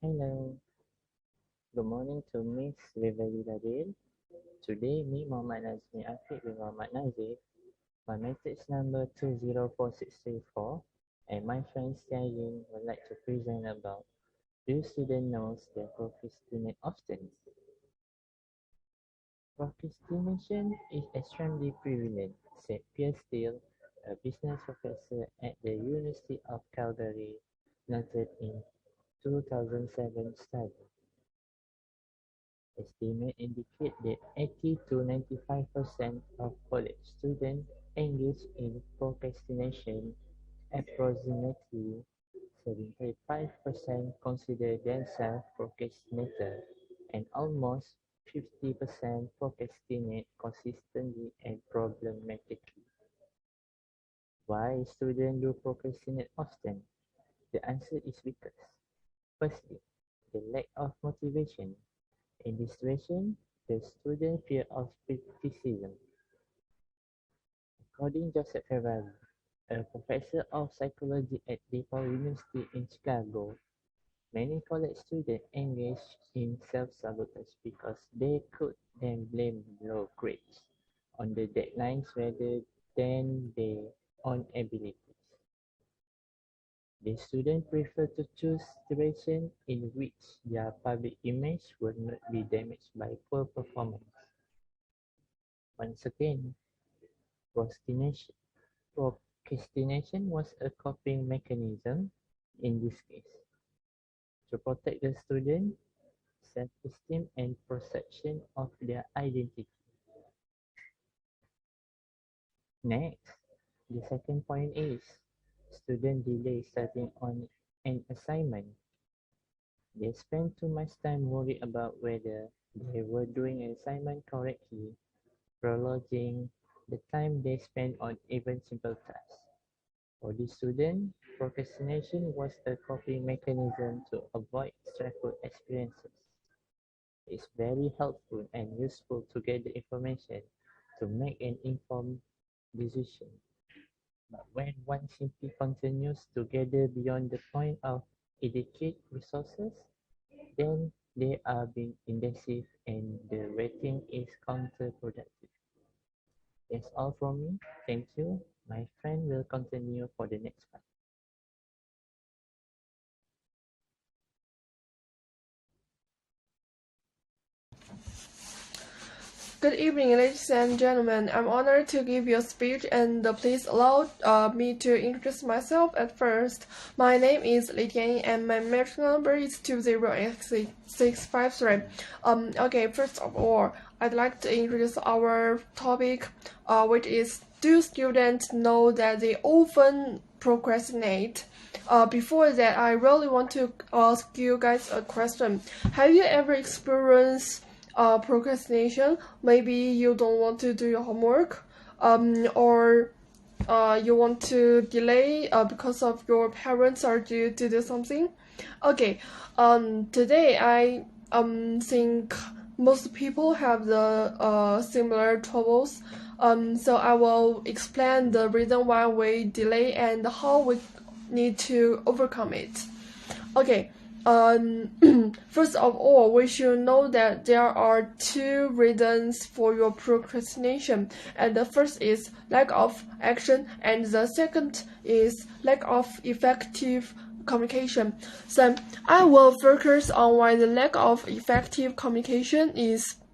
Hello, good morning to Miss Rivali Ladil. Today, me, Muhammad Nazmi Afiq with Muhammad Nazif, my message number 204634, and my friend Xia Yin would like to present about do students know they procrastinate often? Procrastination is extremely prevalent, said Pierre Steele, a business professor at the University of Calgary, noted in 2007 study. Estimates indicate that 80 to 95% of college students engage in procrastination. Approximately 75% consider themselves procrastinators, and almost 50% procrastinate consistently and problematically. Why students do procrastinate often? The answer is because, firstly, the lack of motivation. In this situation, the student fear of criticism. According to Joseph Ferrari, a professor of psychology at DePaul University in Chicago, many college students engage in self-sabotage because they could then blame low grades on the deadlines rather than their own abilities. The students prefer to choose situations in which their public image will not be damaged by poor performance. Once again, procrastination procrastination was a coping mechanism in this case to protect the student self-esteem and perception of their identity. Next, the second point is student delay starting on an assignment. They spend too much time worried about whether they were doing an assignment correctly, prolonging the time they spend on even simple tasks. For this student, procrastination was a coping mechanism to avoid stressful experiences. It's very helpful and useful to gather information to make an informed decision. But when one simply continues to gather beyond the point of adequate resources, then they are being indecisive and the waiting is counterproductive. That's all from me. Thank you. My friend will continue for the next part. Good evening, ladies and gentlemen. I'm honored to give you a speech, and please allow me to introduce myself at first. My name is Li Tianying, and my metric number is 2086653. Okay, first of all, I'd like to introduce our topic, which is do students know that they often procrastinate? Before that, I really want to ask you guys a question. Have you ever experienced procrastination? Maybe you don't want to do your homework, or you want to delay because of your parents are due to do something. Okay, today I think most people have the similar troubles. So I will explain the reason why we delay and how we need to overcome it. Okay. First of all, we should know that there are two reasons for your procrastination, and the first is lack of action, and the second is lack of effective communication. So I will focus on why the lack of effective communication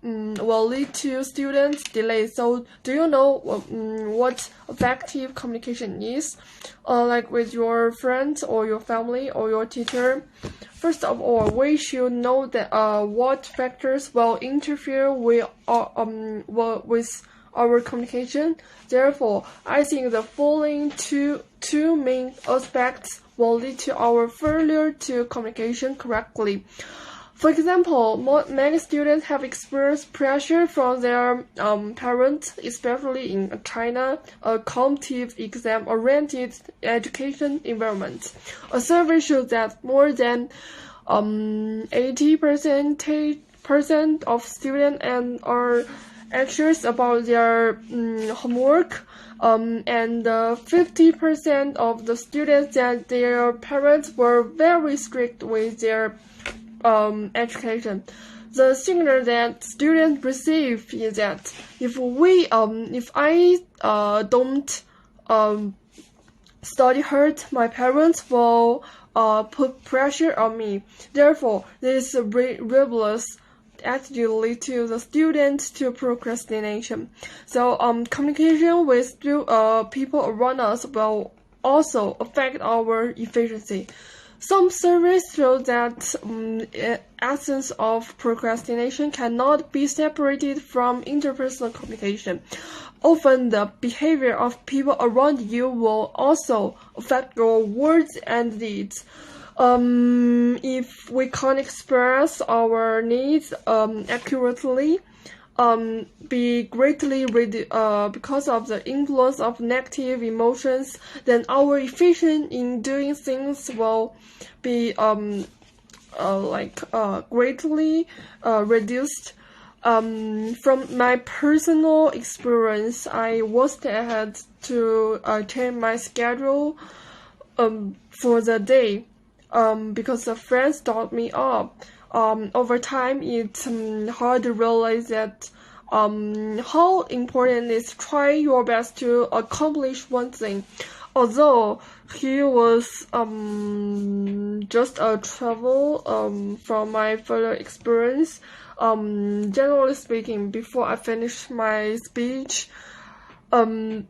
will lead to students delay. So do you know what effective communication is? Like with your friends or your family or your teacher? First of all, we should know that what factors will interfere with our communication. Therefore, I think the following two main aspects will lead to our failure to communication correctly. For example, many students have experienced pressure from their parents, especially in China, a competitive exam-oriented education environment. A survey shows that more than 80% of students anxious about their homework, and 50% of the students that their parents were very strict with their education. The signal that students receive is that if I don't study hard, my parents will put pressure on me. Therefore, this rebellious attitude lead to the students to procrastination. So communication with people around us will also affect our efficiency. Some surveys show that essence of procrastination cannot be separated from interpersonal communication. Often the behavior of people around you will also affect your words and deeds. If we can't express our needs accurately, be greatly because of the influence of negative emotions, then our efficiency in doing things will be greatly reduced. From my personal experience, I once had to change my schedule for the day because the friends stopped me up. Over time, it's hard to realize that how important it is to try your best to accomplish one thing. Although he was just a travel from my further experience, generally speaking, before I finish my speech, I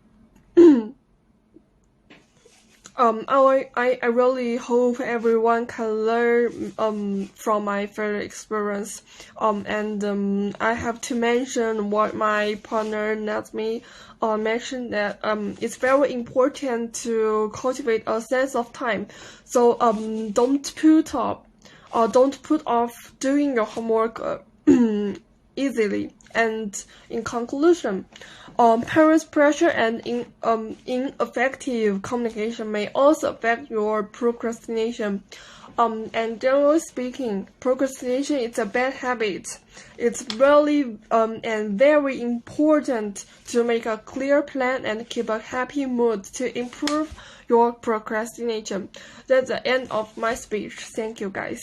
really hope everyone can learn from my further experience. And I have to mention what my partner Natmi mentioned, that it's very important to cultivate a sense of time. So don't put off doing your homework easily. And in conclusion, parents' pressure and ineffective communication may also affect your procrastination. And generally speaking, procrastination is a bad habit. It's really and very important to make a clear plan and keep a happy mood to improve your procrastination. That's the end of my speech. Thank you, guys.